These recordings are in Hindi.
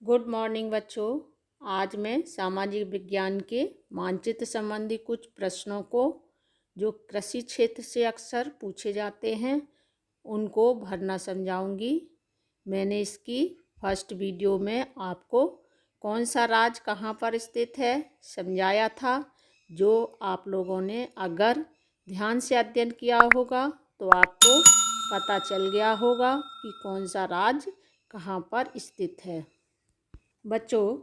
गुड मॉर्निंग बच्चों। आज मैं सामाजिक विज्ञान के मानचित्र संबंधी कुछ प्रश्नों को जो कृषि क्षेत्र से अक्सर पूछे जाते हैं उनको भरना समझाऊंगी। मैंने इसकी फर्स्ट वीडियो में आपको कौन सा राज्य कहाँ पर स्थित है समझाया था, जो आप लोगों ने अगर ध्यान से अध्ययन किया होगा तो आपको पता चल गया होगा कि कौन सा राज्य कहाँ पर स्थित है। बच्चों,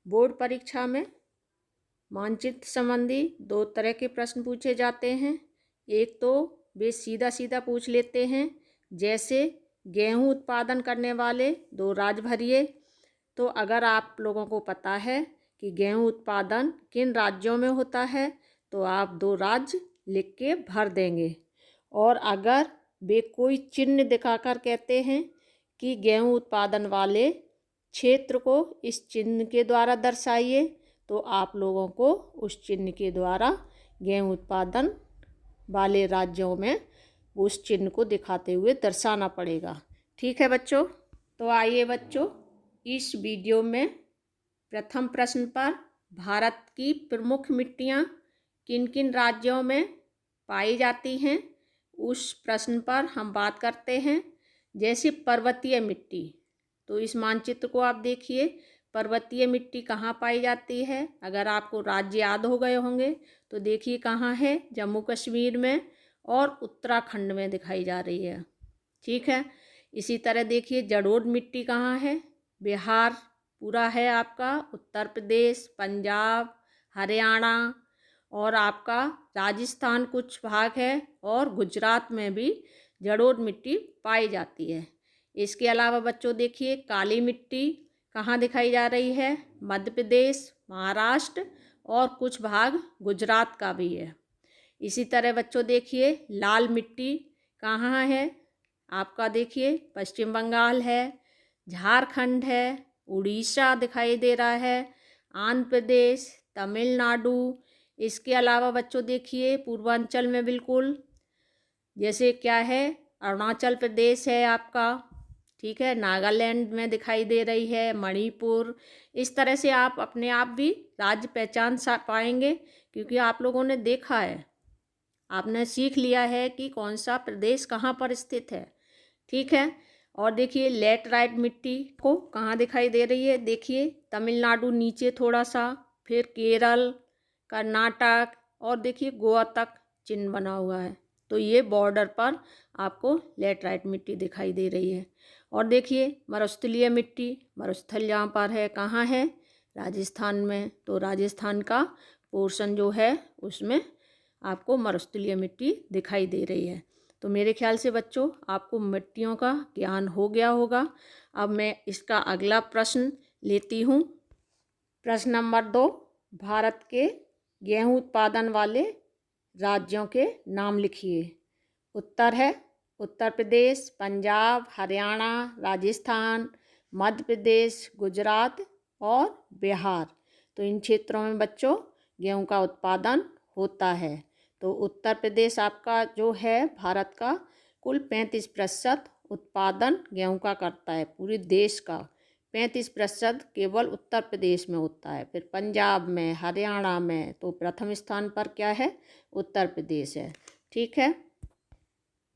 बोर्ड परीक्षा में मानचित्र संबंधी दो तरह के प्रश्न पूछे जाते हैं। एक तो वे सीधा सीधा पूछ लेते हैं, जैसे गेहूं उत्पादन करने वाले दो राज्य भरिए। तो अगर आप लोगों को पता है कि गेहूं उत्पादन किन राज्यों में होता है तो आप दो राज्य लिख के भर देंगे। और अगर वे कोई चिन्ह दिखाकर कहते हैं कि गेहूं उत्पादन वाले क्षेत्र को इस चिन्ह के द्वारा दर्शाइए, तो आप लोगों को उस चिन्ह के द्वारा गेहूं उत्पादन वाले राज्यों में उस चिन्ह को दिखाते हुए दर्शाना पड़ेगा। ठीक है बच्चों। तो आइए बच्चों, इस वीडियो में प्रथम प्रश्न पर भारत की प्रमुख मिट्टियाँ किन किन राज्यों में पाई जाती हैं उस प्रश्न पर हम बात करते हैं। जैसे पर्वतीय मिट्टी, तो इस मानचित्र को आप देखिए, पर्वतीय मिट्टी कहाँ पाई जाती है। अगर आपको राज्य याद हो गए होंगे तो देखिए कहाँ है, जम्मू कश्मीर में और उत्तराखंड में दिखाई जा रही है। ठीक है। इसी तरह देखिए जलोढ़ मिट्टी कहाँ है, बिहार पूरा है आपका, उत्तर प्रदेश, पंजाब, हरियाणा और आपका राजस्थान कुछ भाग है, और गुजरात में भी जलोढ़ मिट्टी पाई जाती है। इसके अलावा बच्चों देखिए काली मिट्टी कहाँ दिखाई जा रही है, मध्य प्रदेश, महाराष्ट्र और कुछ भाग गुजरात का भी है। इसी तरह बच्चों देखिए लाल मिट्टी कहाँ है आपका, देखिए पश्चिम बंगाल है, झारखंड है, उड़ीसा दिखाई दे रहा है, आंध्र प्रदेश, तमिलनाडु। इसके अलावा बच्चों देखिए पूर्वांचल में बिल्कुल जैसे क्या है, अरुणाचल प्रदेश है आपका, ठीक है, नागालैंड में दिखाई दे रही है, मणिपुर। इस तरह से आप अपने आप भी राज्य पहचान पाएंगे, क्योंकि आप लोगों ने देखा है, आपने सीख लिया है कि कौन सा प्रदेश कहाँ पर स्थित है। ठीक है। और देखिए लेटराइट मिट्टी को कहाँ दिखाई दे रही है, देखिए तमिलनाडु नीचे थोड़ा सा, फिर केरल, कर्नाटक और देखिए गोवा तक चिन्ह बना हुआ है। तो ये बॉर्डर पर आपको लेटराइट मिट्टी दिखाई दे रही है। और देखिए मरुस्थलीय मिट्टी, मरुस्थल जहाँ पर है कहाँ है, राजस्थान में। तो राजस्थान का पोर्शन जो है उसमें आपको मरुस्थलीय मिट्टी दिखाई दे रही है। तो मेरे ख्याल से बच्चों आपको मिट्टियों का ज्ञान हो गया होगा। अब मैं इसका अगला प्रश्न लेती हूँ। प्रश्न नंबर 2, भारत के गेहूं उत्पादन वाले राज्यों के नाम लिखिए। उत्तर है उत्तर प्रदेश, पंजाब, हरियाणा, राजस्थान, मध्य प्रदेश, गुजरात और बिहार। तो इन क्षेत्रों में बच्चों गेहूं का उत्पादन होता है। तो उत्तर प्रदेश आपका जो है भारत का कुल 35% उत्पादन गेहूं का करता है, पूरे देश का 35% केवल उत्तर प्रदेश में होता है। फिर पंजाब में, हरियाणा में, तो प्रथम स्थान पर क्या है, उत्तर प्रदेश है। ठीक है।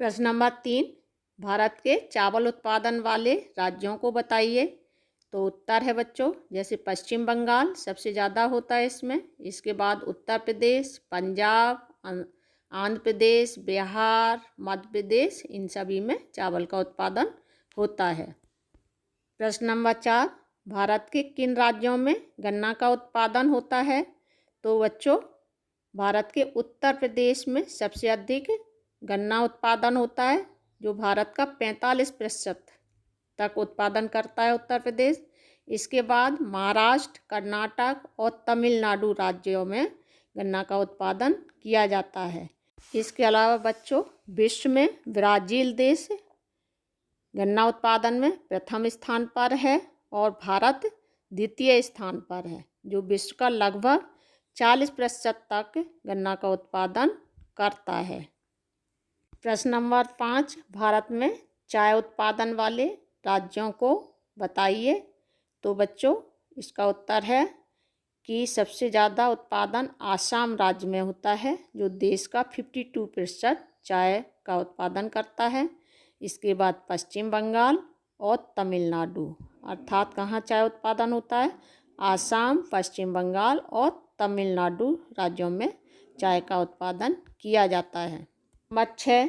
प्रश्न नंबर 3, भारत के चावल उत्पादन वाले राज्यों को बताइए। तो उत्तर है बच्चों जैसे पश्चिम बंगाल सबसे ज़्यादा होता है इसमें, इसके बाद उत्तर प्रदेश, पंजाब, आंध्र प्रदेश, बिहार, मध्य प्रदेश, इन सभी में चावल का उत्पादन होता है। प्रश्न नंबर 4, भारत के किन राज्यों में गन्ना का उत्पादन होता है। तो बच्चों भारत के उत्तर प्रदेश में सबसे अधिक गन्ना उत्पादन होता है, जो भारत का 45% तक उत्पादन करता है उत्तर प्रदेश। इसके बाद महाराष्ट्र, कर्नाटक और तमिलनाडु राज्यों में गन्ना का उत्पादन किया जाता है। इसके अलावा बच्चों विश्व में ब्राज़ील देश गन्ना उत्पादन में प्रथम स्थान पर है और भारत द्वितीय स्थान पर है, जो विश्व का लगभग 40% तक गन्ना का उत्पादन करता है। प्रश्न नंबर 5, भारत में चाय उत्पादन वाले राज्यों को बताइए। तो बच्चों इसका उत्तर है कि सबसे ज़्यादा उत्पादन आसाम राज्य में होता है, जो देश का 52% चाय का उत्पादन करता है। इसके बाद पश्चिम बंगाल और तमिलनाडु, अर्थात कहाँ चाय उत्पादन होता है? आसाम, पश्चिम बंगाल और तमिलनाडु राज्यों में चाय का उत्पादन किया जाता है। नंबर 6,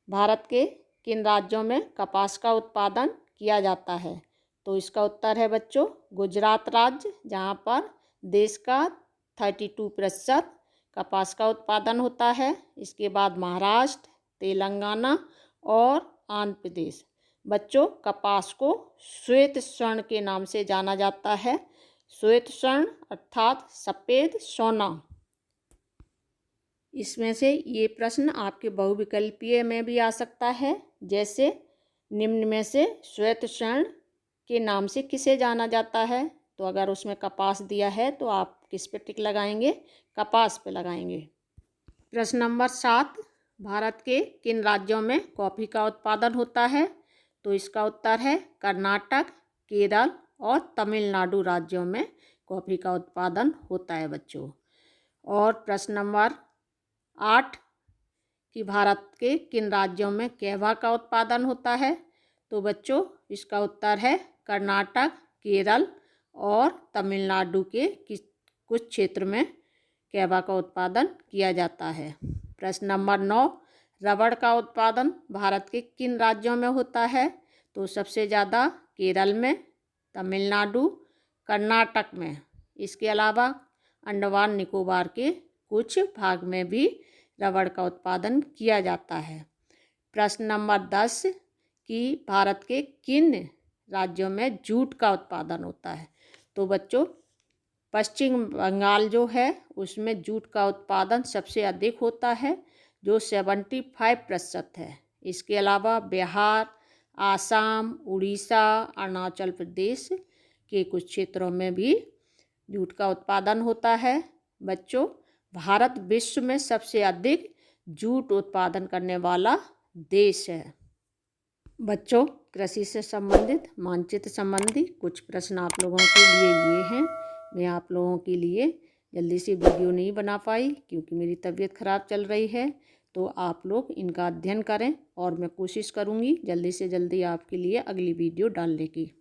भारत के किन राज्यों में कपास का उत्पादन किया जाता है? तो इसका उत्तर है बच्चों गुजरात राज्य, जहाँ पर देश का 32% कपास का उत्पादन होता है। इसके बाद महाराष्ट्र, तेलंगाना और आंध्र प्रदेश। बच्चों कपास को श्वेत स्वर्ण के नाम से जाना जाता है। श्वेत स्वर्ण अर्थात सफ़ेद सोना। इसमें से ये प्रश्न आपके बहुविकल्पीय में भी आ सकता है, जैसे निम्न में से श्वेत स्वर्ण के नाम से किसे जाना जाता है? तो अगर उसमें कपास दिया है तो आप किस पे टिक लगाएंगे? कपास पे लगाएंगे। प्रश्न नंबर 7, भारत के किन राज्यों में कॉफ़ी का उत्पादन होता है? तो इसका उत्तर है कर्नाटक, केरल और तमिलनाडु राज्यों में कॉफ़ी का उत्पादन होता है बच्चों। और प्रश्न नंबर 8 कि भारत के किन राज्यों में कहवा का उत्पादन होता है? तो बच्चों इसका उत्तर है कर्नाटक, केरल और तमिलनाडु के कुछ क्षेत्र में कहवा का उत्पादन किया जाता है। प्रश्न नंबर 9, रबड़ का उत्पादन भारत के किन राज्यों में होता है? तो सबसे ज़्यादा केरल में, तमिलनाडु, कर्नाटक में। इसके अलावा अंडमान निकोबार के कुछ भाग में भी रबड़ का उत्पादन किया जाता है। प्रश्न नंबर 10 कि भारत के किन राज्यों में जूट का उत्पादन होता है? तो बच्चों पश्चिम बंगाल जो है उसमें जूट का उत्पादन सबसे अधिक होता है, जो 75% है। इसके अलावा बिहार, आसाम, उड़ीसा, अरुणाचल प्रदेश के कुछ क्षेत्रों में भी जूट का उत्पादन होता है। बच्चों भारत विश्व में सबसे अधिक जूट उत्पादन करने वाला देश है। बच्चों कृषि से संबंधित मानचित्र संबंधी कुछ प्रश्न आप लोगों के लिए ये हैं। मैं आप लोगों के लिए जल्दी से वीडियो नहीं बना पाई क्योंकि मेरी तबीयत ख़राब चल रही है, तो आप लोग इनका अध्ययन करें और मैं कोशिश करूँगी जल्दी से जल्दी आपके लिए अगली वीडियो डालने की।